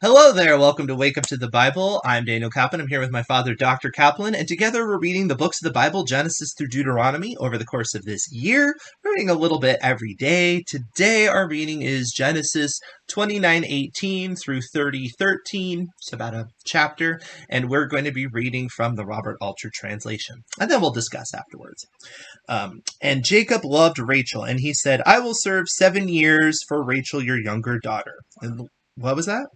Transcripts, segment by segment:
Hello there, welcome to Wake Up to the Bible. I'm Daniel Kaplan. I'm here with my father, Dr. Kaplan, and together we're reading the books of the Bible, Genesis through Deuteronomy, over the course of this year. We're reading a little bit every day. Today our reading is Genesis 29:18 through 30:13. It's about a chapter, and we're going to be reading from the Robert Alter translation. And then we'll discuss afterwards. And Jacob loved Rachel, and he said, I will serve 7 years for Rachel, your younger daughter. And what was that?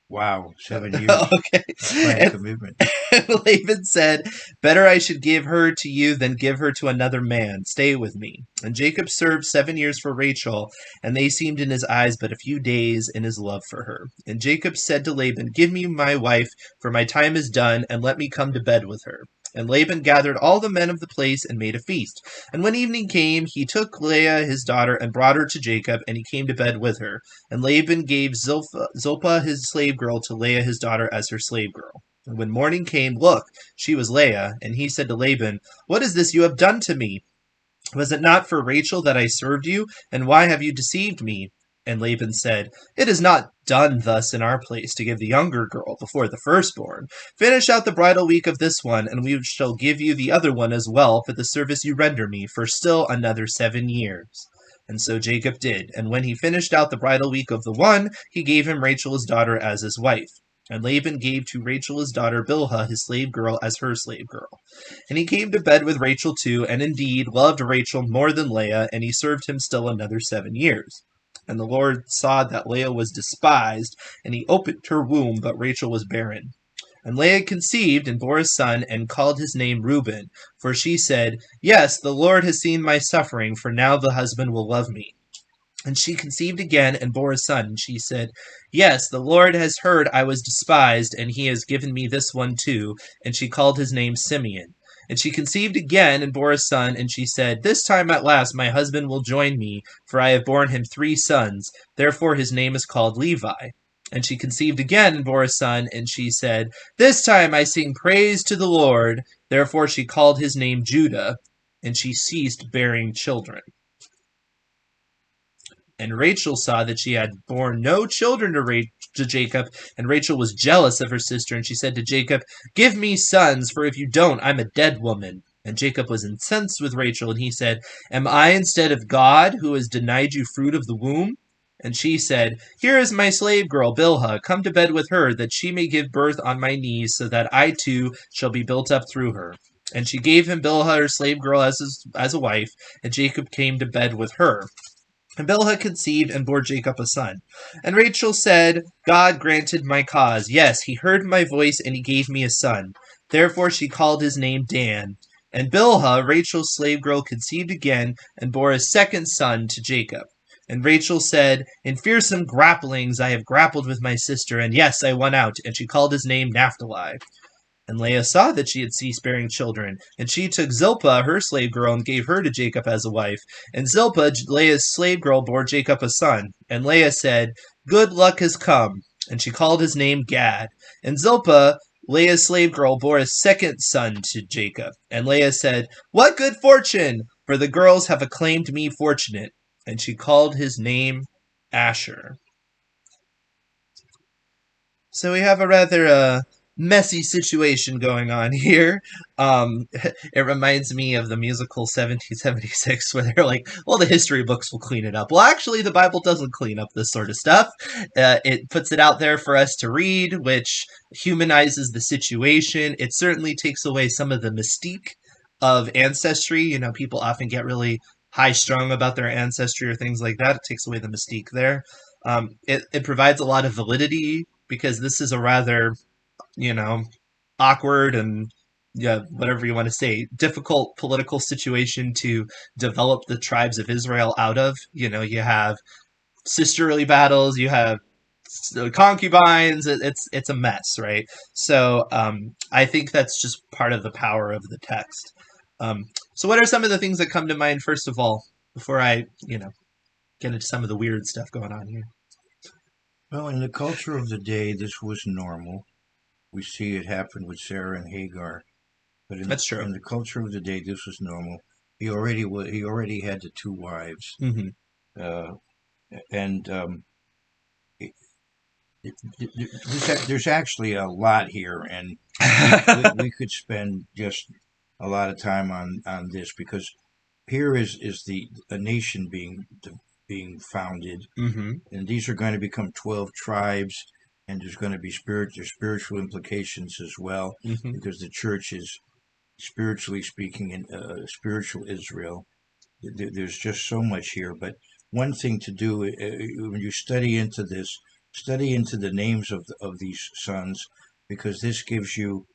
Wow, 7 years. Okay. That's quite a commitment. And Laban said, Better I should give her to you than give her to another man. Stay with me. And Jacob served 7 years for Rachel, and they seemed in his eyes but a few days in his love for her. And Jacob said to Laban, Give me my wife, for my time is done, and let me come to bed with her. And Laban gathered all the men of the place and made a feast. And when evening came, he took Leah his daughter and brought her to Jacob, and he came to bed with her. And Laban gave Zilpah his slave girl to Leah his daughter as her slave girl. And when morning came, look, she was Leah. And he said to Laban, What is this you have done to me? Was it not for Rachel that I served you? And why have you deceived me? And Laban said, It is not done thus in our place to give the younger girl before the firstborn. Finish out the bridal week of this one, and we shall give you the other one as well for the service you render me for still another 7 years. And so Jacob did. And when he finished out the bridal week of the one, he gave him Rachel his daughter as his wife. And Laban gave to Rachel his daughter Bilhah his slave girl as her slave girl. And he came to bed with Rachel too, and indeed loved Rachel more than Leah, and he served him still another 7 years. And the Lord saw that Leah was despised, and he opened her womb, but Rachel was barren. And Leah conceived and bore a son, and called his name Reuben, for she said, Yes, the Lord has seen my suffering, for now the husband will love me. And she conceived again and bore a son, and she said, Yes, the Lord has heard I was despised, and he has given me this one too. And she called his name Simeon. And she conceived again and bore a son, and she said, This time at last my husband will join me, for I have borne him 3 sons. Therefore his name is called Levi. And she conceived again and bore a son, and she said, This time I sing praise to the Lord. Therefore she called his name Judah, and she ceased bearing children. And Rachel saw that she had borne no children to Jacob, and Rachel was jealous of her sister, and she said to Jacob, Give me sons, for if you don't, I'm a dead woman. And Jacob was incensed with Rachel, and he said, Am I instead of God, who has denied you fruit of the womb? And she said, Here is my slave girl, Bilhah. Come to bed with her, that she may give birth on my knees, so that I too shall be built up through her. And she gave him Bilhah, her slave girl, as a wife, and Jacob came to bed with her. And Bilhah conceived and bore Jacob a son. And Rachel said, God granted my cause. Yes, he heard my voice, and he gave me a son. Therefore she called his name Dan. And Bilhah, Rachel's slave girl, conceived again, and bore a second son to Jacob. And Rachel said, In fearsome grapplings I have grappled with my sister, and yes, I won out. And she called his name Naphtali. And Leah saw that she had ceased bearing children, and she took Zilpah, her slave girl, and gave her to Jacob as a wife. And Zilpah, Leah's slave girl, bore Jacob a son. And Leah said, Good luck has come. And she called his name Gad. And Zilpah, Leah's slave girl, bore a second son to Jacob. And Leah said, What good fortune! For the girls have acclaimed me fortunate. And she called his name Asher. So we have a rather messy situation going on here. It reminds me of the musical 1776, where they're like, well, the history books will clean it up. Well, actually, the Bible doesn't clean up this sort of stuff. It puts it out there for us to read, which humanizes the situation. It certainly takes away some of the mystique of ancestry. You know, people often get really high-strung about their ancestry or things like that. It takes away the mystique there. It provides a lot of validity, because this is a rather, awkward and, whatever you want to say, difficult political situation to develop the tribes of Israel out of. You have sisterly battles, you have concubines. It's a mess, right? So I think that's just part of the power of the text. So what are some of the things that come to mind first of all, before I, get into some of the weird stuff going on here? Well, in the culture of the day, this was normal. We see it happen with Sarah and Hagar, but That's true. in the culture of the day, this was normal. He already had the 2 wives, Mm-hmm. uh, and there's actually a lot here, and we could spend just a lot of time on this because here is the a nation being founded, Mm-hmm. and these are going to become 12 tribes, and there's going to be spiritual implications as well, Mm-hmm. because the church is spiritually speaking in spiritual Israel. There's just so much here, but one thing to do when you study into this, study into the names of these sons, because this gives you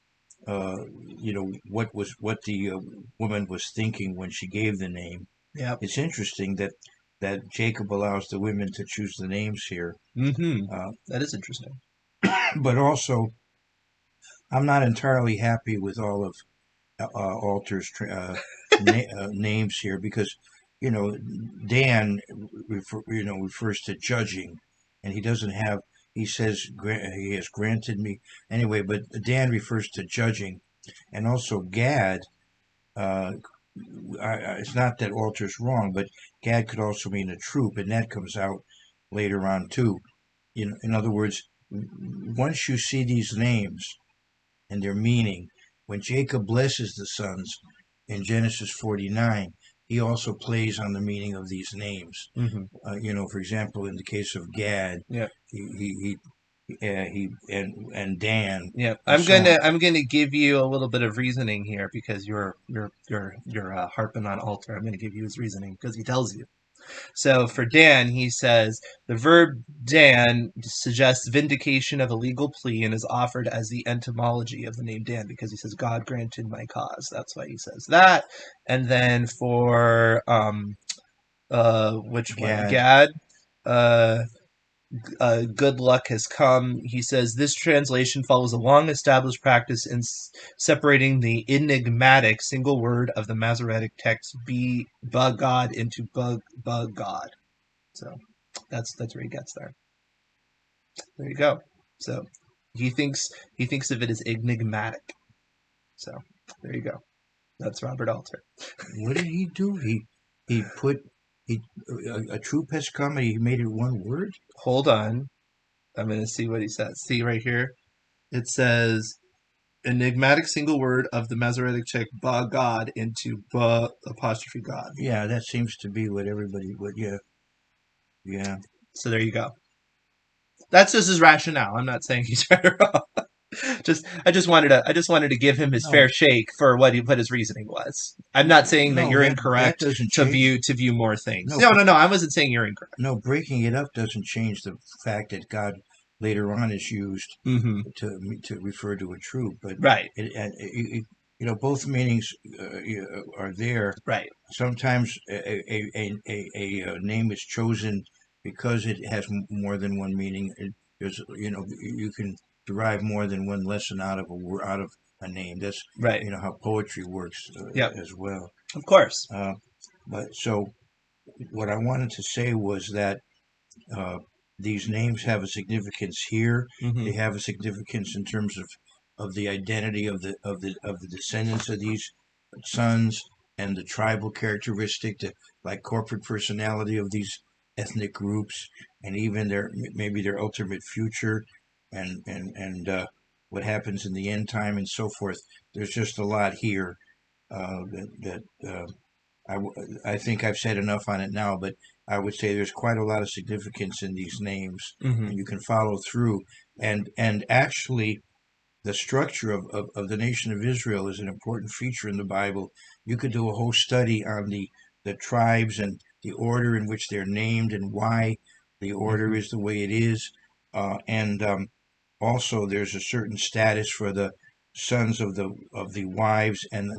what the woman was thinking when she gave the name. Yep. It's interesting that Jacob allows the women to choose the names here, Mm-hmm. uh, That is interesting. but also I'm not entirely happy with all of Alter's names here because you know Dan refers to judging, and he doesn't have. He says he has granted me anyway, but Dan refers to judging, and also Gad. Uh, it's not that Alter's wrong, but Gad could also mean a troop, and that comes out later on too. In other words, once you see these names and their meaning, when Jacob blesses the sons in Genesis 49, he also plays on the meaning of these names. Mm-hmm. For example, in the case of Gad, Yep. he and Dan Yep. and so on. I'm gonna give you a little bit of reasoning here because you're harping on altar. I'm gonna give you his reasoning because he tells you. So for Dan, he says the verb Dan suggests vindication of a legal plea and is offered as the etymology of the name Dan because he says God granted my cause. That's why he says that. And then for which one? Gad, Gad. Uh, good luck has come. He says this translation follows a long established practice in separating the enigmatic single word of the Masoretic text be God into God. So that's where he gets there. There you go. So he thinks he thinks of it as enigmatic. So there you go. That's Robert Alter. what did he do? He put he a troop has come and he made it one word. Hold on. I'm going to see what he says. See right here? It says enigmatic single word of the Masoretic text ba God into ba apostrophe God. Yeah, that seems to be what everybody. What yeah, yeah. So there you go. That's just his rationale. I'm not saying he's right or wrong. I just wanted to give him his No, fair shake for what his reasoning was. I'm not saying that no, you're that incorrect doesn't change. to view more things. No, No. I wasn't saying you're incorrect. no, breaking it up doesn't change the fact that God later on is used Mm-hmm. to refer to a troop. But Right. both meanings are there. Right. Sometimes a name is chosen because it has more than one meaning. There's you can derive more than one lesson out of a name. That's Right. how poetry works Yep. as well. Of course. But so what I wanted to say was that uh, these names have a significance here. Mm-hmm. They have a significance in terms of the identity of the descendants of these sons and the tribal characteristic, like corporate personality of these ethnic groups, and even maybe their ultimate future, and what happens in the end time and so forth. There's just a lot here that I, I think I've said enough on it now, but I would say there's quite a lot of significance in these names, Mm-hmm. and you can follow through. And actually, the structure of the nation of Israel is an important feature in the Bible. You could do a whole study on the tribes and the order in which they're named and why the order Mm-hmm. is the way it is. And Also, there's a certain status for the sons of the wives, and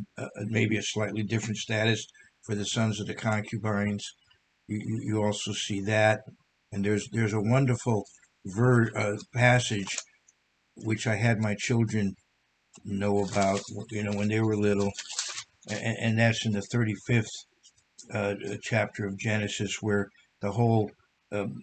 maybe a slightly different status for the sons of the concubines. You also see that, and there's a wonderful passage which I had my children know about, when they were little, and that's in the 35th chapter of Genesis, where the whole um,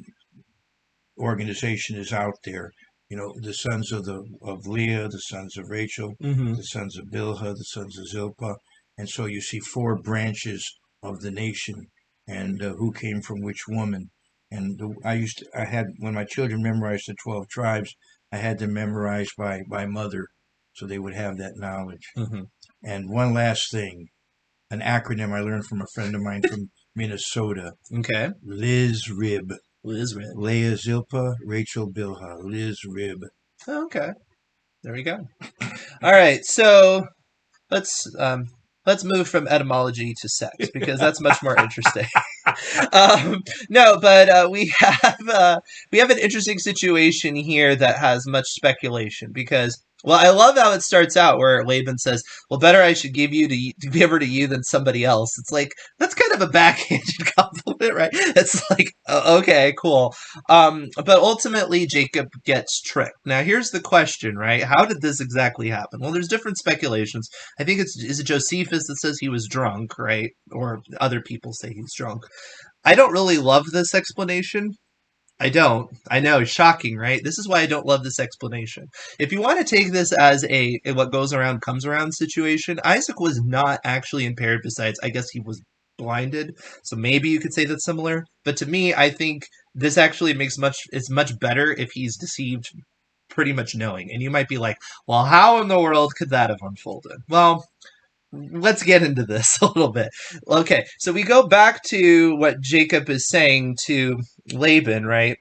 organization is out there. The sons of Leah, the sons of Rachel, Mm-hmm. the sons of Bilhah, the sons of Zilpah, and so you see four branches of the nation, and who came from which woman, And I had when my children memorized the 12 tribes, I had them memorized by mother, so they would have that knowledge. Hmm. And one last thing, an acronym I learned from a friend of mine from Minnesota. Okay. Liz Rib. Liz Red. Leah Zilpa, Rachel Bilha. Liz Rib. Okay. There we go. All right. So let's um, let's move from etymology to sex because that's much more interesting. No, but we have an interesting situation here that has much speculation because. Well, I love how it starts out where Laban says, "Well, better I should give her to you than somebody else." It's like that's kind of a backhanded compliment, right? It's like, okay, cool. But ultimately, Jacob gets tricked. Now, here's the question, right? How did this exactly happen? Well, there's different speculations. I think is it Josephus that says he was drunk, right? Or other people say he's drunk. I don't really love this explanation. I don't. I know, shocking, right? This is why I don't love this explanation. If you want to take this as a what goes around comes around situation, Isaac was not actually impaired. Besides, I guess he was blinded, so maybe you could say that's similar. But to me, I think this actually makes much. It's much better if he's deceived, pretty much knowing. And you might be like, well, how in the world could that have unfolded? Well, let's get into this a little bit. Okay, so we go back to what Jacob is saying to Laban, right?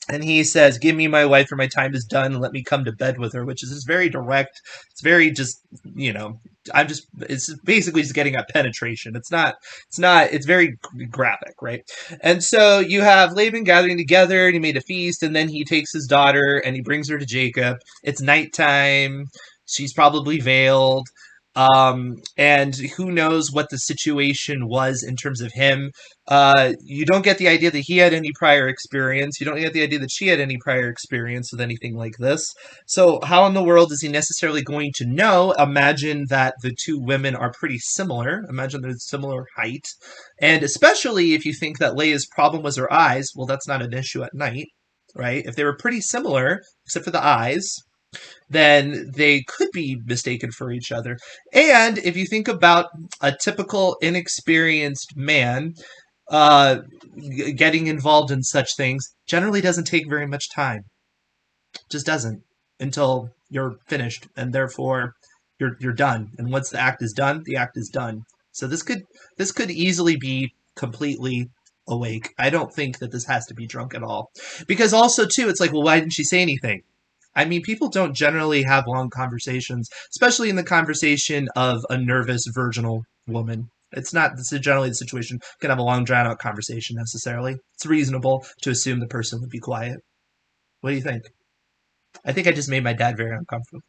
And he says, "Give me my wife, or my time is done, and let me come to bed with her," which is just very direct. It's very just, you know, I'm just. It's basically just getting at penetration. It's not. It's not. It's very graphic, right? And so you have Laban gathering together, and he made a feast, and then he takes his daughter and he brings her to Jacob. It's nighttime. She's probably veiled. And who knows what the situation was in terms of him. You don't get the idea that he had any prior experience. You don't get the idea that she had any prior experience with anything like this. So, how in the world is he necessarily going to know? Imagine that the two women are pretty similar. Imagine they're similar height. And especially if you think that Leia's problem was her eyes, well, that's not an issue at night, right? If they were pretty similar, except for the eyes, then they could be mistaken for each other. And if you think about a typical inexperienced man, uh, getting involved in such things generally doesn't take very much time. Just doesn't until you're finished, and therefore you're done. And once the act is done, the act is done. So this could easily be completely awake. I don't think that this has to be drunk at all, because also too, it's like, well, why didn't she say anything? I mean, people don't generally have long conversations, especially in the conversation of a nervous virginal woman. It's not this is generally the situation. You can have a long, drawn out conversation necessarily. It's reasonable to assume the person would be quiet. What do you think? I think I just made my dad very uncomfortable.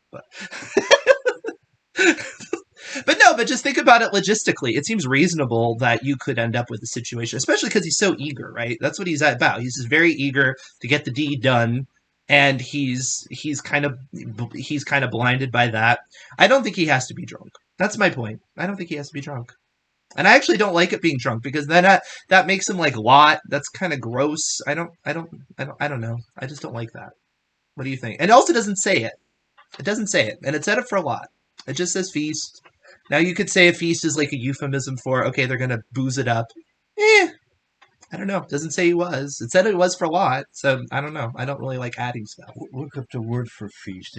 But no, but just think about it logistically. It seems reasonable that you could end up with a situation, especially because he's so eager, right? That's what he's about. He's just very eager to get the deed done, and he's kind of blinded by that. I don't think he has to be drunk. That's my point. I don't think he has to be drunk. And I actually don't like it being drunk because then that makes him like Lot. That's kind of gross. I don't know. I just don't like that. What do you think? And it also doesn't say it. It doesn't say it, and it said it for a lot. It just says feast. Now you could say a feast is like a euphemism for okay, they're gonna booze it up. Eh, I don't know. It doesn't say he was. It said it was for a lot, so I don't know. I don't really like adding stuff. Look up the word for feast.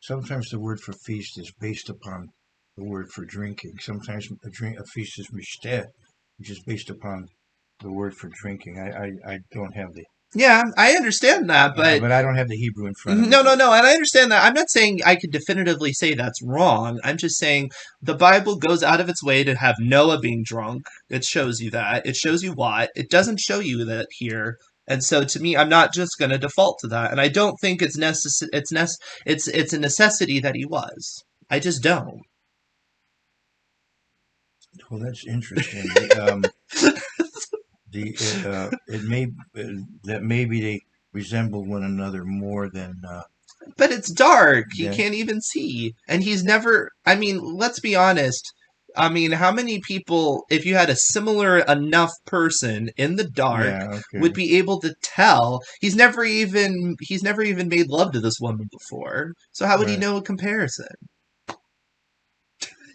Sometimes the word for feast is based upon the word for drinking. Sometimes a feast is mishteh, which is based upon the word for drinking. I don't have the Yeah, I understand that, but I don't have the Hebrew in front of me. no, no, no, and I understand that. I'm not saying I could definitively say that's wrong. I'm just saying the Bible goes out of its way to have Noah being drunk. It shows you that. It shows you what. It doesn't show you that here. And so to me, I'm not just going to default to that. And I don't think it's a necessity that he was. I just don't. Well, that's interesting. It may that maybe they resemble one another more than But it's dark. He than can't even see. And he's never. I mean, let's be honest. I mean, how many people, if you had a similar enough person in the dark, yeah. would Okay. be able to tell? He's never even made love to this woman before. So how would he Right. know a comparison?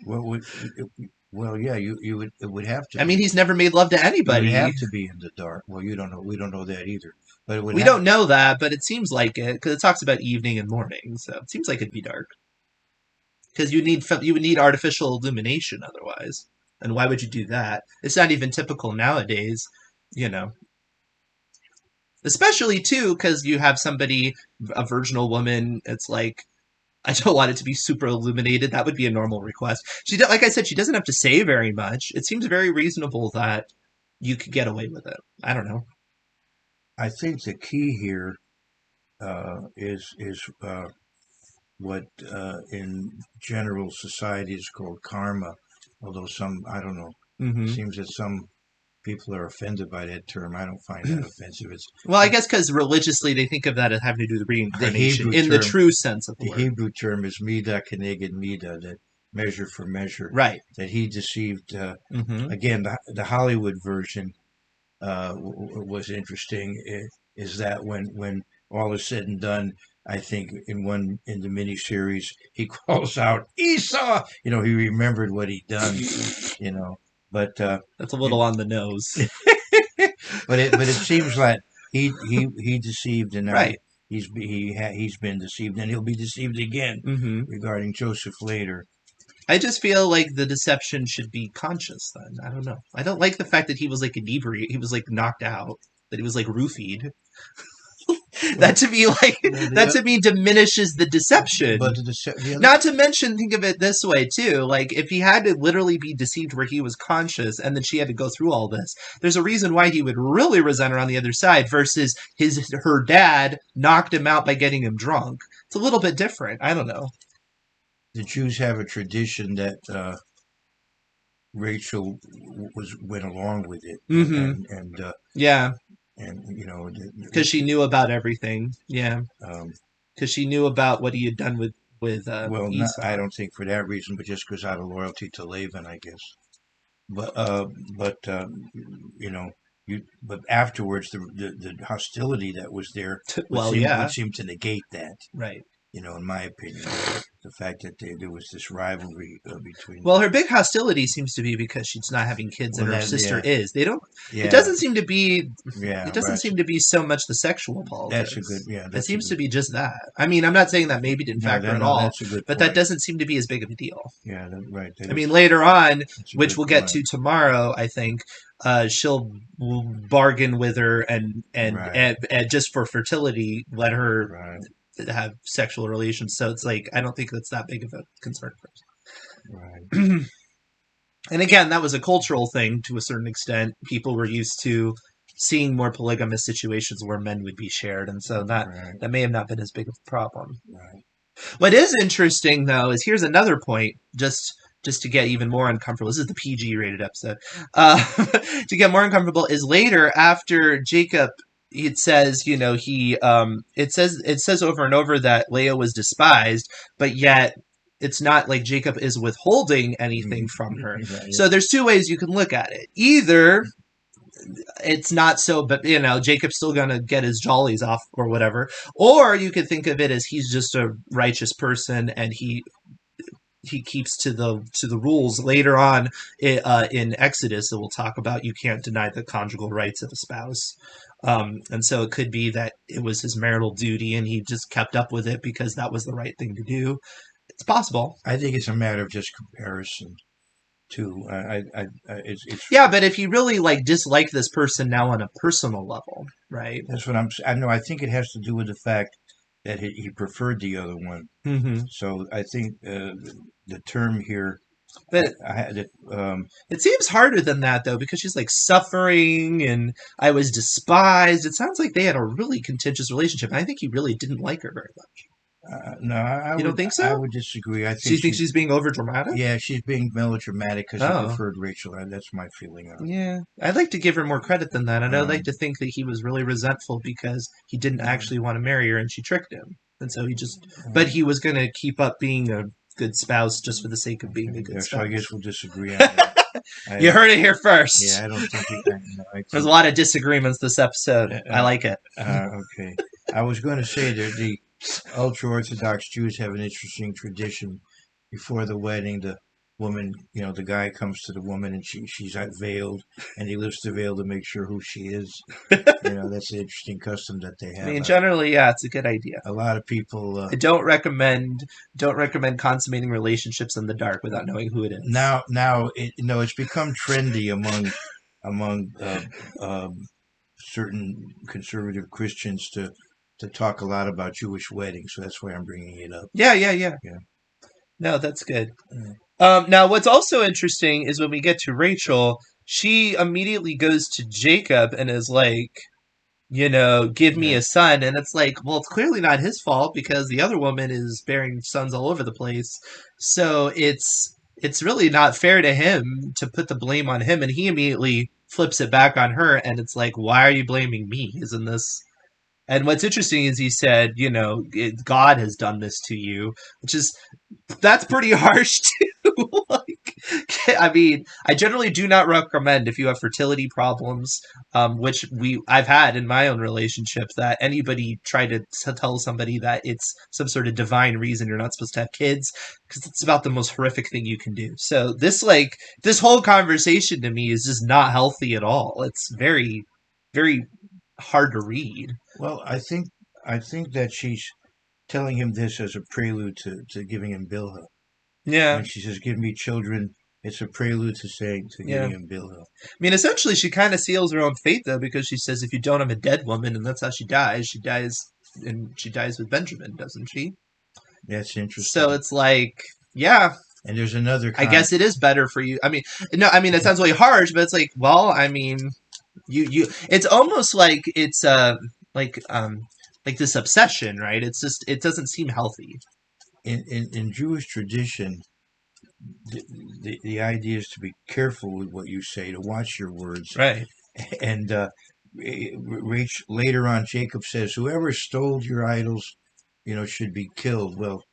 What would Well, yeah, you would it would have to I mean, be. he's never made love to It would anybody. have to be in the dark. Well, you don't know. We don't know that either. But it would We have. don't know that, but it seems like it because it talks about evening and morning, so it seems like it'd be dark because you would need artificial illumination otherwise. And why would you do that? It's not even typical nowadays, you know. Especially too because you have somebody, a virginal woman. It's like I don't want it to be super illuminated. That would be a normal request. Like I said, she doesn't have to say very much. It seems very reasonable that you could get away with it. I don't know. I think the key here is what in general society is called karma. Although some, I don't know, it Hmm. seems that some people are offended by that term. I don't find that offensive. Well, I guess because religiously they think of that as having to do with The reincarnation Hebrew in the term. true sense of the The word. Hebrew term is mida keneged mida, that measure for measure. Right. That he deceived. Hmm. Again, the Hollywood version was interesting. Is that when all is said and done, I think in the miniseries he calls out Esau. He remembered what he'd done. You know, but That's a it, little on the nose. but it seems like he deceived, and now Right. he's been deceived, and he'll be deceived again Hmm. regarding Joseph later. I just feel like the deception should be conscious then. I don't know. I don't like the fact that he was like inebriated. He was like knocked out. That he was like roofied. Well, That to me like well, that to me diminishes the deception. but the other. Not to mention, think of it this way too. Like if he had to literally be deceived where he was conscious, and then she had to go through all this, there's a reason why he would really resent her on the other side versus her dad knocked him out by getting him drunk. It's a little bit different. I don't know. The Jews have a tradition that Rachel went along with it, Mm-hmm. Yeah, and because she knew about everything. Yeah, um, because she knew about what he had done with well, not, I Esau. don't think for that reason, but just because out of loyalty to Laban, I guess. But you know, but afterwards, the hostility that was there Well, would yeah, seem to negate that. right. In my opinion, the fact that there was this rivalry between. Well, her big hostility seems to be because she's not having kids and Well, her that sister yeah, is. They don't. It yeah, doesn't seem to be. yeah, It doesn't right. seem to be so much the sexual That's a good, politics. yeah, It that's a seems good. to be just that. I mean, I'm not saying that maybe didn't No, factor at no, all, that's a good but that point. doesn't seem to be as big of a deal. Yeah, right. I mean, later on, That's a which good we'll get point. to tomorrow, I think she'll bargain with her Right, and just for fertility, let her right, have sexual relations. So it's like I don't think that's that big of a concern for right, us. And again, that was a cultural thing to a certain extent. People were used to seeing more polygamous situations where men would be shared, and so right, that may have not been as big of a problem. right. What is interesting though is here's another point, just to get even more uncomfortable. This is the PG rated episode. To get more uncomfortable is later after Jacob. It says, it says over and over that Leah was despised, but yet it's not like Jacob is withholding anything from her. Right. So there's two ways you can look at it. Either it's not so, but Jacob's still gonna get his jollies off or whatever, or you could think of it as he's just a righteous person and he keeps to the rules. Later on in Exodus that we'll talk about, you can't deny the conjugal rights of a spouse. And so it could be that it was his marital duty and he just kept up with it because that was the right thing to do. It's possible. I think it's a matter of just comparison too. It's Yeah, but if he really like disliked this person now on a personal level, right? that's what I know. I think it has to do with the fact that he preferred the other one. Mm-hmm. So I think the term here, But I had it. it seems harder than that though, because she's like suffering and I was despised. It sounds like they had a really contentious relationship, and I think he really didn't like her very much. No, You don't think I so? would disagree. I So you think think she's being over dramatic? yeah, she's being melodramatic because he Oh. preferred Rachel. That's my feeling on it. Yeah. I'd like to give her more credit than that. And I'd like Um, to think that he was really resentful because he didn't actually want to marry her and she tricked him. And so but he was going to keep up being a good spouse just for the sake of being a good so I spouse. guess we'll disagree on that. You heard it here first. Yeah, I don't think it. No, I There's a think, lot of disagreements this episode. I like it. okay. I was going to say that the ultra Orthodox Jews have an interesting tradition before the wedding. woman, the guy comes to the woman and she's veiled, and he lifts the veil to make sure who she is. That's an interesting custom that they I have. mean, generally, yeah, it's a good idea. A lot of people I don't recommend consummating relationships in the dark without knowing who it is. it's become trendy among certain conservative Christians to talk a lot about Jewish weddings. So that's why I'm bringing it up. Yeah, yeah, yeah. Yeah. No, that's good. Yeah. Now, what's also interesting is when we get to Rachel, she immediately goes to Jacob and is like, give me Yeah. a son. And it's like, well, it's clearly not his fault because the other woman is bearing sons all over the place. So it's really not fair to him to put the blame on him. And he immediately flips it back on her. And it's like, why are you blaming me? Isn't this? And what's interesting is he said, God has done this to you, which is that's pretty harsh too. Like, I mean, I generally do not recommend if you have fertility problems, which I've had in my own relationship, that anybody try to tell somebody that it's some sort of divine reason you're not supposed to have kids, because it's about the most horrific thing you can do. So this whole conversation to me is just not healthy at all. It's very, very hard to read. Well, I think that she's telling him this as a prelude to giving him Bilhah. Yeah, When she says, "Give me children," it's a prelude to yeah. giving him Bilhah. I mean, essentially, she kind of seals her own fate, though, because she says, "If you don't, I'm a dead woman," and that's how she dies. And she dies with Benjamin, doesn't she? That's So interesting. it's like, yeah, And there's another I guess it is better for you. I mean, no, I mean it sounds really harsh, but it's like, well, I mean, it's almost like it's like like this obsession, right? It's just it doesn't seem healthy, in Jewish tradition. The idea is to be careful with what you say, to watch your words. right? And later on, Jacob says, "Whoever stole your idols, should be killed." Well,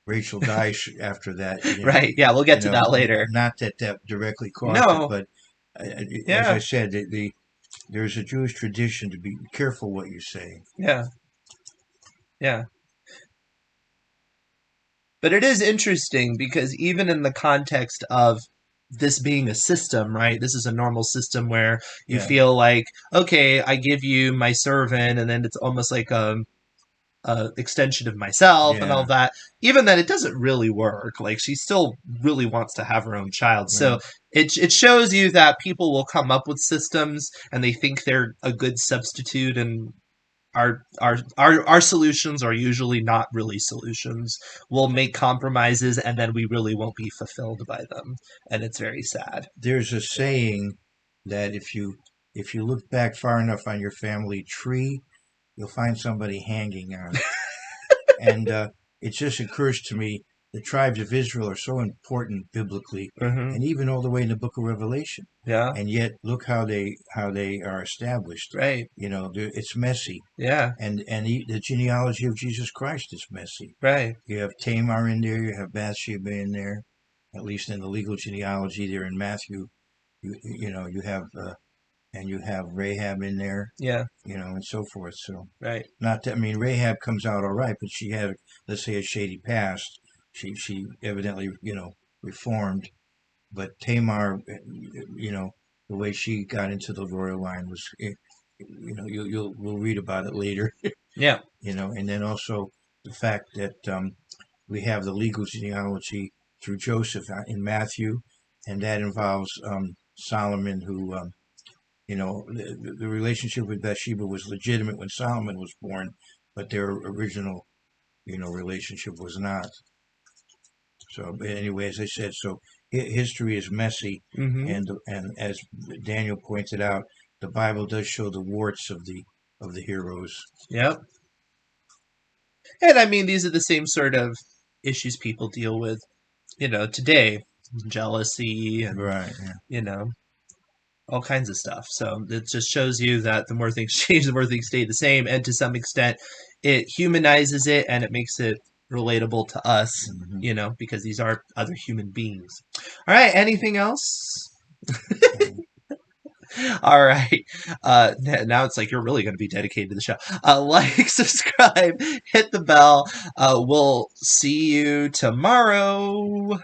Rachel dies after that. Right? Yeah, we'll get to that later. Not that directly caused it, No, but as I yeah, said, there's a Jewish tradition to be careful what you say. yeah, yeah. But it is interesting because even in the context of this being a system, right? This is a normal system where you Yeah, feel like, okay, I give you my servant, and then it's almost like a extension of myself and all yeah, that. Even then, it doesn't really work. Like she still really wants to have her own child. So right. it shows you that people will come up with systems and they think they're a good substitute, and our solutions are usually not really solutions. We'll make compromises and then we really won't be fulfilled by them, and it's very sad. There's a saying that if you look back far enough on your family tree, you'll find somebody hanging on it. And it just occurs to me the tribes of Israel are so important biblically, Mm-hmm. and even all the way in the Book of Revelation. Yeah. And yet, look how they are established. Right. It's messy, Yeah. and the genealogy of Jesus Christ is messy. Right. You have Tamar in there, you have Bathsheba in there, at least in the legal genealogy there in Matthew. You have and you have Rahab in there, Yeah. and so forth. So Right. not that, I mean, Rahab comes out all right, but she had, let's say, a shady past. She evidently, reformed. But Tamar, the way she got into the royal line was, we'll read about it later. Yeah. And then also the fact that we have the legal genealogy through Joseph in Matthew, and that involves Solomon, who the relationship with Bathsheba was legitimate when Solomon was born, but their original, relationship was not. So, but anyway, as I said, so history is messy, Mm-hmm. and as Daniel pointed out, the Bible does show the warts of the heroes. Yep. And I mean, these are the same sort of issues people deal with, today. Jealousy and, Right. Yeah. you know, all kinds of stuff. So it just shows you that the more things change, the more things stay the same. And to some extent, it humanizes it and it makes it relatable to us, Hmm. because these are other human beings. All right. Anything else? All right. Now it's like you're really going to be dedicated to the show. Like, subscribe, hit the bell. We'll see you tomorrow.